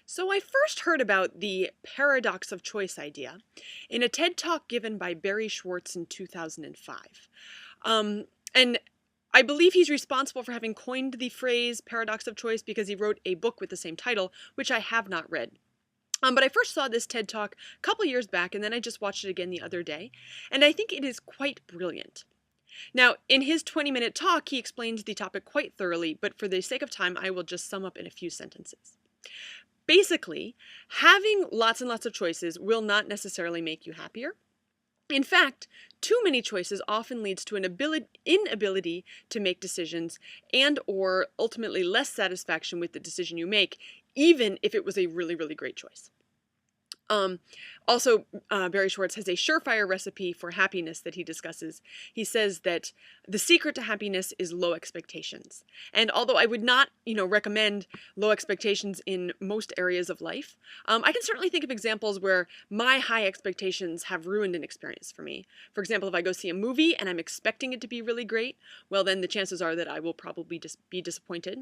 So I first heard about the paradox of choice idea in a TED Talk given by Barry Schwartz in 2005. Um, and I believe he's responsible for having coined the phrase paradox of choice because he wrote a book with the same title, which I have not read. But I first saw this TED Talk a couple years back, and then I just watched it again the other day, and I think it is quite brilliant. Now, in his 20-minute talk, he explains the topic quite thoroughly, but for the sake of time, I will just sum up in a few sentences. Basically, having lots and lots of choices will not necessarily make you happier. In fact, too many choices often leads to an inability to make decisions and or ultimately less satisfaction with the decision you make, even if it was a really, really great choice. Barry Schwartz has a surefire recipe for happiness that he discusses. He says that the secret to happiness is low expectations. And although I would not, recommend low expectations in most areas of life, I can certainly think of examples where my high expectations have ruined an experience for me. For example, if I go see a movie and I'm expecting it to be really great, well, then the chances are that I will probably just be disappointed.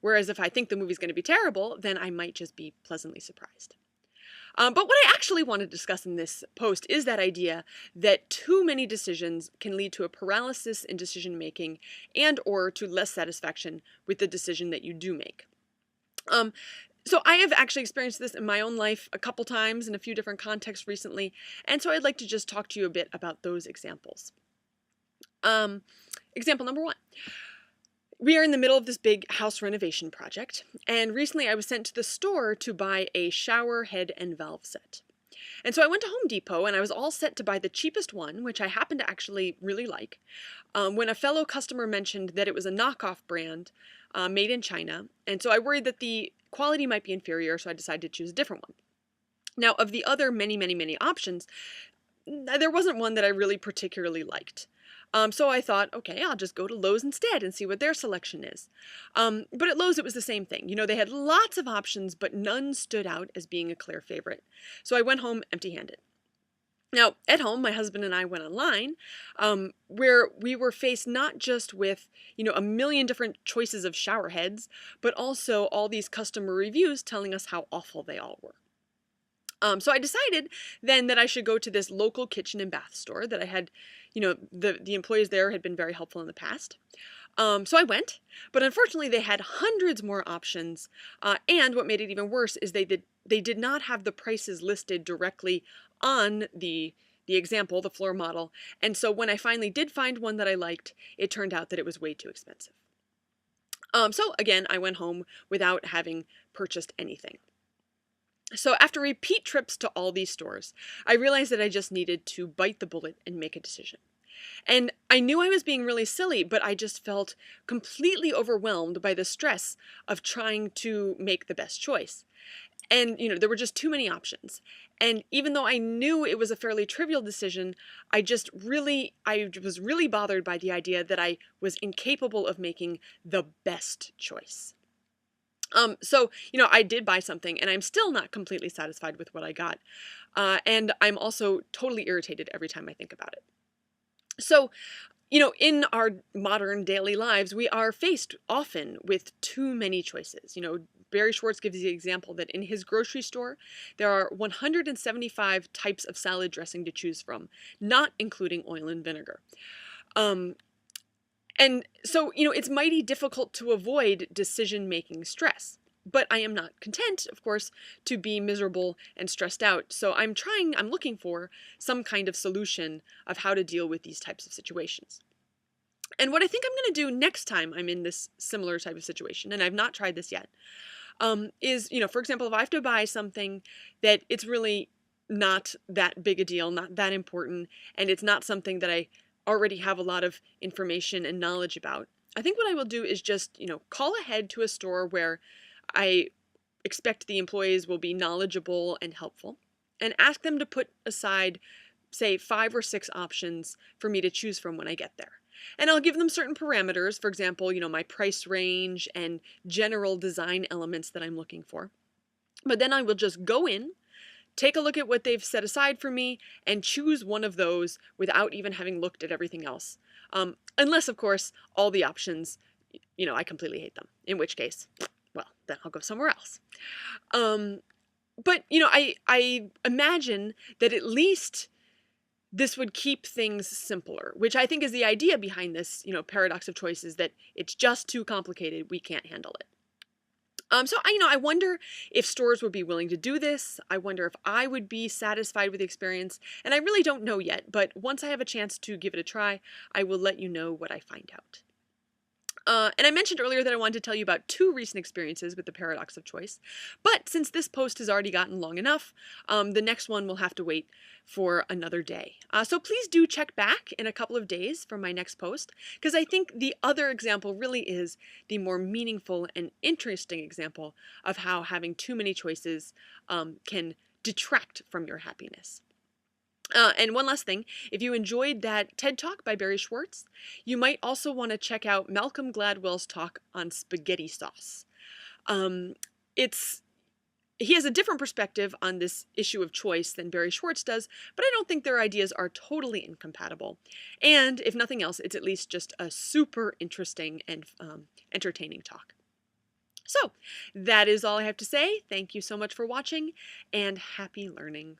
Whereas if I think the movie's going to be terrible, then I might just be pleasantly surprised. But what I actually want to discuss in this post is that idea that too many decisions can lead to a paralysis in decision making and or to less satisfaction with the decision that you do make. So I have actually experienced this in my own life a couple times in a few different contexts recently, and so I'd like to just talk to you a bit about those examples. Example number one. We are in the middle of this big house renovation project, and recently I was sent to the store to buy a shower head and valve set. And so I went to Home Depot and I was all set to buy the cheapest one, which I happen to actually really like, when a fellow customer mentioned that it was a knockoff brand made in China, and so I worried that the quality might be inferior, so I decided to choose a different one. Now, of the other many, many, many options, there wasn't one that I really particularly liked. So I thought, okay, I'll just go to Lowe's instead and see what their selection is. But at Lowe's, it was the same thing. They had lots of options, but none stood out as being a clear favorite. So I went home empty-handed. Now, at home, my husband and I went online, where we were faced not just with, a million different choices of shower heads, but also all these customer reviews telling us how awful they all were. So I decided then that I should go to this local kitchen and bath store that I had, the employees there had been very helpful in the past. So I went, but unfortunately they had hundreds more options. And what made it even worse is they did not have the prices listed directly on the example, the floor model. And so when I finally did find one that I liked, it turned out that it was way too expensive. So again, I went home without having purchased anything. So after repeat trips to all these stores, I realized that I just needed to bite the bullet and make a decision. And I knew I was being really silly, but I just felt completely overwhelmed by the stress of trying to make the best choice. And, there were just too many options. And even though I knew it was a fairly trivial decision, I was really bothered by the idea that I was incapable of making the best choice. So, I did buy something and I'm still not completely satisfied with what I got. And I'm also totally irritated every time I think about it. So, in our modern daily lives, we are faced often with too many choices. Barry Schwartz gives the example that in his grocery store, there are 175 types of salad dressing to choose from, not including oil and vinegar. And so, it's mighty difficult to avoid decision-making stress. But I am not content, of course, to be miserable and stressed out. So I'm looking for some kind of solution of how to deal with these types of situations. And what I think I'm going to do next time I'm in this similar type of situation, and I've not tried this yet, is, for example, if I have to buy something that it's really not that big a deal, not that important, and it's not something that I already have a lot of information and knowledge about, I think what I will do is just, call ahead to a store where I expect the employees will be knowledgeable and helpful, and ask them to put aside, say, 5 or 6 options for me to choose from when I get there. And I'll give them certain parameters, for example, my price range and general design elements that I'm looking for. But then I will just go in, take a look at what they've set aside for me, and choose one of those without even having looked at everything else. Unless, of course, all the options, I completely hate them, in which case, well, then I'll go somewhere else. But, I imagine that at least this would keep things simpler, which I think is the idea behind this, paradox of choice, is that it's just too complicated. We can't handle it. So I wonder if stores would be willing to do this. I wonder if I would be satisfied with the experience, and I really don't know yet, but once I have a chance to give it a try, I will let you know what I find out. And I mentioned earlier that I wanted to tell you about 2 recent experiences with the paradox of choice, but since this post has already gotten long enough, the next one will have to wait for another day. So please do check back in a couple of days for my next post, because I think the other example really is the more meaningful and interesting example of how having too many choices can detract from your happiness. And one last thing, if you enjoyed that TED Talk by Barry Schwartz, you might also want to check out Malcolm Gladwell's talk on spaghetti sauce. He has a different perspective on this issue of choice than Barry Schwartz does, but I don't think their ideas are totally incompatible. And if nothing else, it's at least just a super interesting and entertaining talk. So that is all I have to say. Thank you so much for watching, and happy learning.